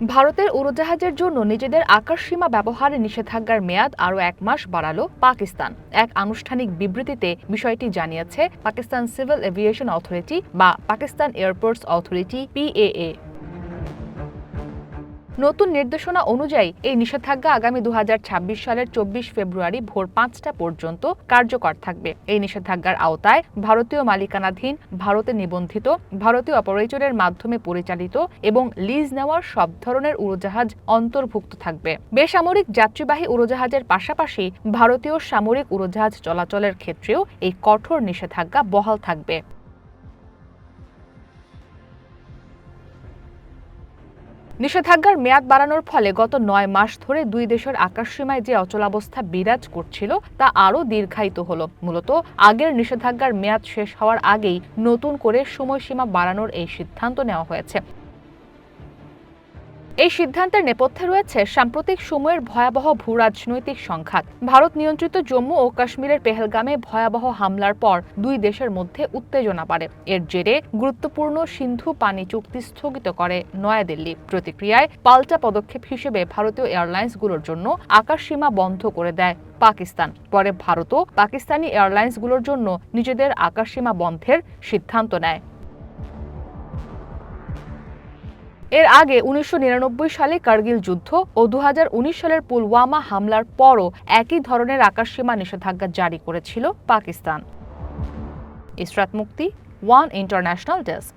ভারতের উড়োজাহাজের জন্য নিজেদের আকাশসীমা ব্যবহারে নিষেধাজ্ঞার মেয়াদ আরও 1 মাস বাড়ালো পাকিস্তান। এক আনুষ্ঠানিক বিবৃতিতে বিষয়টি জানিয়েছে পাকিস্তান সিভিল এভিয়েশন অথরিটি বা পাকিস্তান এয়ারপোর্টস অথরিটি PAA। নতুন নির্দেশনা অনুযায়ী এই নিষেধাজ্ঞা আগামী 2026 সালের 24 ফেব্রুয়ারি ভোর 5টা পর্যন্ত কার্যকর থাকবে। এই নিষেধাজ্ঞার আওতায় ভারতীয় মালিকানাধীন, ভারতে নিবন্ধিত, ভারতীয় অপারেটরের মাধ্যমে পরিচালিত এবং লিজ নেওয়ার সব ধরনের উড়োজাহাজ অন্তর্ভুক্ত থাকবে। বেসামরিক যাত্রীবাহী উড়োজাহাজের পাশাপাশি ভারতীয় সামরিক উড়োজাহাজ চলাচলের ক্ষেত্রেও এই কঠোর নিষেধাজ্ঞা বহাল থাকবে। নিষেধাজ্ঞার মেয়াদ বাড়ানোর ফলে গত 9 মাস ধরে দুই দেশের আকাশসীমায় যে অচলাবস্থা বিরাজ করছিল তা আরও দীর্ঘায়িত হলো। মূলত আগের নিষেধাজ্ঞার মেয়াদ শেষ হওয়ার আগেই নতুন করে সময়সীমা বাড়ানোর এই সিদ্ধান্ত নেওয়া হয়েছে। এই সিদ্ধান্তের নেপথ্যে রয়েছে সাম্প্রতিক সময়ের ভয়াবহ ভূরাজনৈতিক সংঘাত। ভারত নিয়ন্ত্রিত জম্মু ও কাশ্মীরের পেহেলগামে ভয়াবহ হামলার পর দুই দেশের মধ্যে উত্তেজনা বাড়ে। এর জেরে গুরুত্বপূর্ণ সিন্ধু পানি চুক্তি স্থগিত করে নয়াদিল্লি। প্রতিক্রিয়ায় পাল্টা পদক্ষেপ হিসেবে ভারতীয় এয়ারলাইন্সগুলোর জন্য আকাশসীমা বন্ধ করে দেয় পাকিস্তান। পরে ভারতও পাকিস্তানি এয়ারলাইন্সগুলোর জন্য নিজেদের আকাশসীমা বন্ধের সিদ্ধান্ত নেয়। এর আগে 1999 সালে কার্গিল যুদ্ধ ও 2019 সালের পুলওয়ামা হামলার পরও একই ধরনের আকাশসীমা নিষেধাজ্ঞা জারি করেছিল পাকিস্তান। ইসরাত মুক্তি, ওয়ান ইন্টারন্যাশনাল ডেস্ক।